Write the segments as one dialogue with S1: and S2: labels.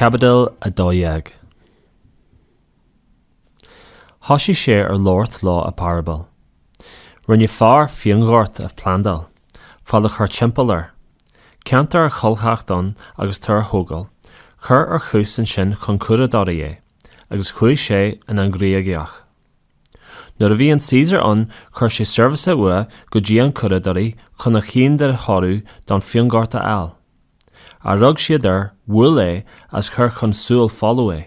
S1: Caibidil a dteanga. Thosaigh sé Lord lá a parabal. Rinne fearr fionghart a Plantaíodh, fála chur timpeall ceantar chulthacht don agus tar thógáil, chur chús an sin chun cuireadaí é, agus chuaigh sé in an gríogaíoch. Nuair a bhí an Caesar an chur sé servisa ua go dtí an cuireadaí chun a chéan de thorú don fionghart a eall. A rug siad bhuail é as chur chun súil folú é.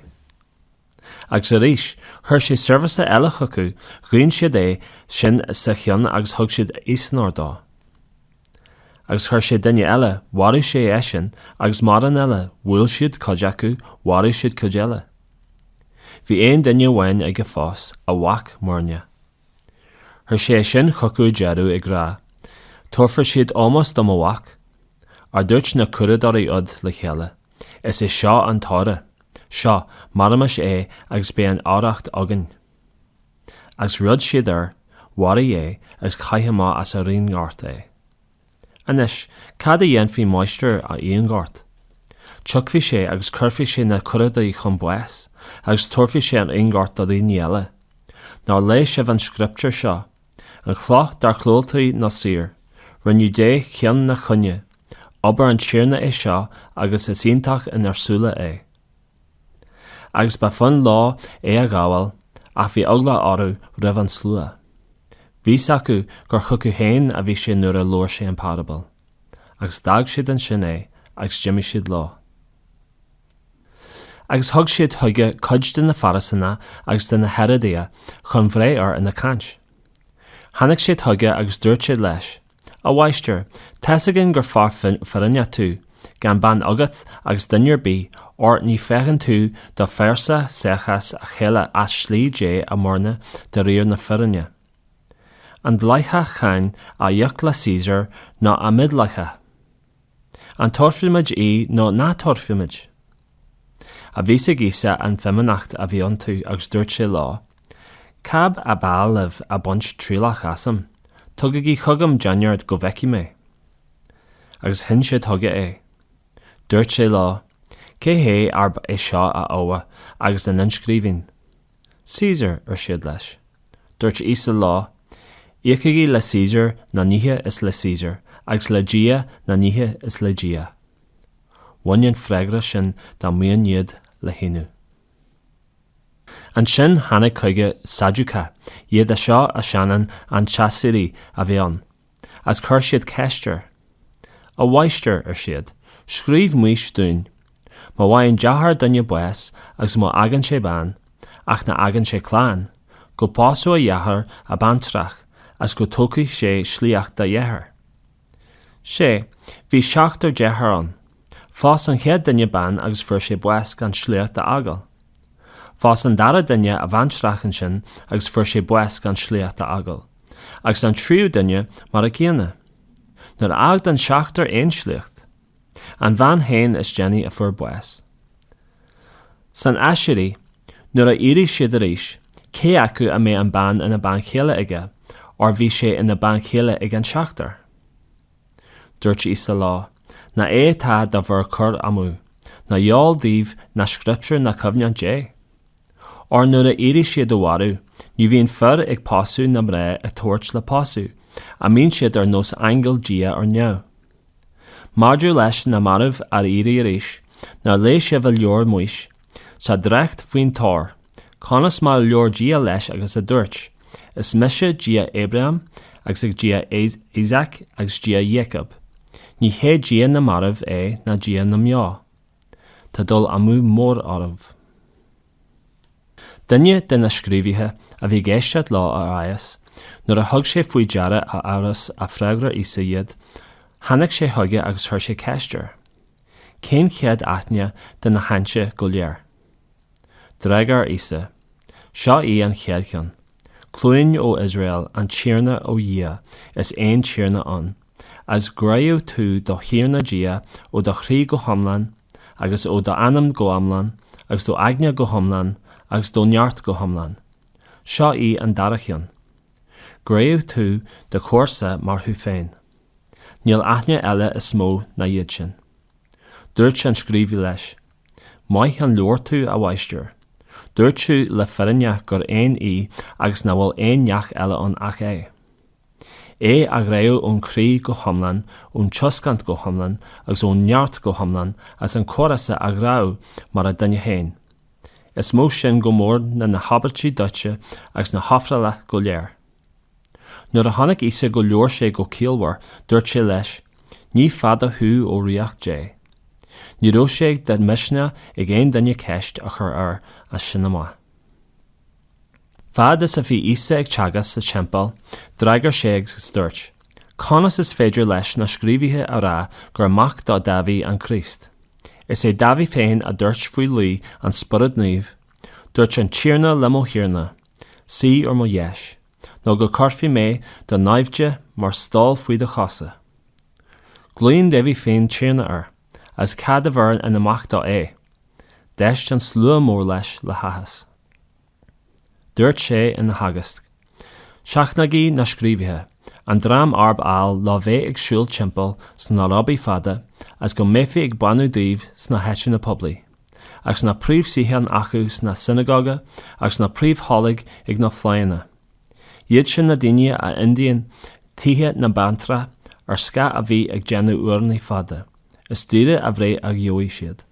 S1: Agus a rís, chur sé servisa eile acu, ghaoin siad é sin sa cheann agus thug siad ísnár dá. Agus chur sé duine eile, mhairú sé sin, agus mar an eile, bhuail siad cuid acu, mhairú siad cuid eile. Bhí aon duine uainn ag fós, a mhac mórne. Chur sé sin chucú dearú ag rá. Tuirfar siad ómas dom a mhac, ar dúirt na cuireadaí ud le chéile. Is é seo an tíre. Seo, maramas é agus bé an áireacht agan. Agus rud siad mhairú é agus caithe má as a riongart é. Anis, cad a dhéanfaí maistear a íongart. Tugadh sé agus curfaí sé na cuireadaí chun buas, agus tuirfaí sé an ingart a daoine eile. Ná léis sibh an scriptúr seo, an chloch dar chlóiltaí na sir, rinne dé cheann na chunne, obair an tíirne é seo agus is ionintach in arsúla é. Agus ba fun lá é a gábhail, ach bhí eagla orthu roimh an slua. Bhís acu gur chucú féin a bhí sé nuair a lóir sé an parabal. Agus dag siad an sin é, agus Jimmy siad lá. Agus thug siad thuige cuid de na Pharisanna agus de na Herodia chun bhréar in na cant. Tháinig siad thuige agus dúirt siad leis. A mhaistir, teasaigeann gur fearr foirne tú, gan ban agat agus duinear bí, or ní fechann tú do fearsa sechas a chéile as slí dé a mórne de riar na foirne. An dlaithe chain a dheoch le Caesar ná a midlaithe. An torfiimiid nó ná torfiimiid. A bhí sa gísa an feminacht a bhí an tú agus dúirt sé lá. Cab a báilh a bunt trílach asam, tugadh í chugam deanart go bheici mé. Agus hin sé tugadh é. Dúirt sé lá, cé hé arb é seo a óha agus na inscríbhín. Caesar siad leis. Dúirt ísa lá, íochaigh le Caesar na níthe is le Caesar, agus le dia na níthe is le dia. Bhainneann freigra sin dá muon iad le hinú. An sin tháinig chuige Sadúcha, iad a seo a seanan an teastriúchán a bhí an, as chur siad ceistear. A mhaistir siad, scríomh muois dúinn, má bhain deathar duine buas agus má agan sé ban, ach na agan sé chláán, go pásu a dheathar a bantrach, as go tócaigh sé slíocht a dheathar. Sé, bhí seachtar dheathar an, fás an chéad duine ban agus fuair sé buas gan slíocht a agal. Fás an dara duine a bhantrachan sin agus fuair sé buas gan slíocht a agal, agus an tríú duine mar a chéine. Nuair agd an seachtar éon slíocht, an bhan héin is Jenny a fuair buas. San eisirí, nuair a irí siad a ríis, cé acu a mé an ban ina ban chéile aige, or bhí sé ina ban chéile ag an seachtar. Dúirt ísa lá, na é tá do bhar chur amú, na dheáil díomh na scriptúr na coimhneann dé. Or nuair a irí siad do mhairú, ní bhíonn fear ag pasú na mré a tuairt le pasú, a mín siad nós angel dia ar neo. Maidiú leis na marmh ar irí ríis, na léis sibh a leor muis, sa drecht faoin tóir, conas má leor dia leis agus a dúirt, is mise dia Abraham, agus ag dia Isaac agus dia Jacob. Ní hé dia na marmh é na dia na meá. Tá dul amú mór ormh. Duine de na scríbhithe a bhí géistead lá a aias, nuair a thug sé faoi deara a áras a freigra ísa iad, tháinig sé thuige agus thuir sé ceistear. Cén chead aithne de na hainse go léir. Dreigar ísa, seo í an cheadchan. Clúin ó Israel an tíirne ó dhia is éon tíirne an, as graú tú do chiarna dia ó do chrí go thomlan, agus ó do anam go amlan, agus do agne go thomlan, agus do neart go thomlan. Seo í an darachan. Graú tú do chóirsa mar thu féin. Níl aithne eile is mó na iad sin. Dúirt an scríbhí leis. maith an leor tú a bhaistir. Dúirt tú le foirne gur éon agus na bhfuil éon neach eile an ach é. É a raibh ón crí go thomlan, ón tioscant go thomlan, agus ón neart go thomlan, as an chorasa a raibh mar a duine héin. Is mó sin go mór na habartí duite agus na hafrala go léir. Nuair a tháinig Ísa go leor sé go ciallmhar, dúirt sé leis, ní fada thú ó riacht dé. Ní raibh sé de misne ag éon duine ceist a chur ar a sin amach. Fad is a bhí Ísa ag teagas sa timpeall, d'fhreagar sé ag dúirt. Conas is féidir leis na scríbhithe a rá gur amach dá Davidh an Christ. Is é Davidh féin a dúirt faoi luí an Spiorad Naomh, dúirt an tíirne le mo hiarna, sí or mo dheis, nó go corfaí mé do naimhde mar stáil faoi do chosa. Glúin Davidh féin tíirne ar, as cad a bhar in amach dá é, deist an slua mór leis le hathas. Dúirt sé in na hagast. Seachnagí na scríbhithe, an drám arb áil lá bheith ag siúil timpeall san na robbí fada, as go méfi ag banú daobh sna heisin na poblí, agus na príomhsíthe an acu sna synagoga, agus na príomhthálaigh ag na phláinne. Iad sin na daine a Indian tithe na bantra ar sca a bhí ag genú uainn fada, is tíre a bhré ag gheoí siad.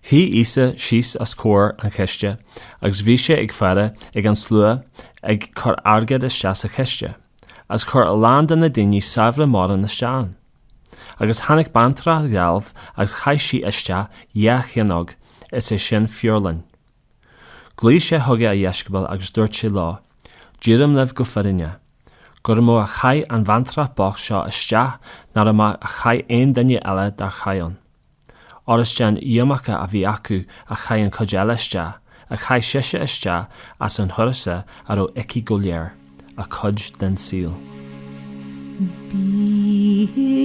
S1: Hí Ísa síos as cóir an cheiste, agus bhí sé ag fearre ag an slua ag chur airgad is seas a cheiste, as chur a land na daine saibhre mar na steán. Agus tháinig bantra gealbh agus chaisí iste dheachéanog is é sin fiorlainn. Glí sé thugad a dheiscebal agus dúirt sé lá, dírim leh go foirne, gur mó a chaid an bantra bach seo iste nar a chaid éon duine eile dar chaion. Áiristean íomacha a bhí acu a chaid an codeile iste, a chaid siise iste as an thurasa ar ó ici go léir, a cod den síl.
S2: Bisa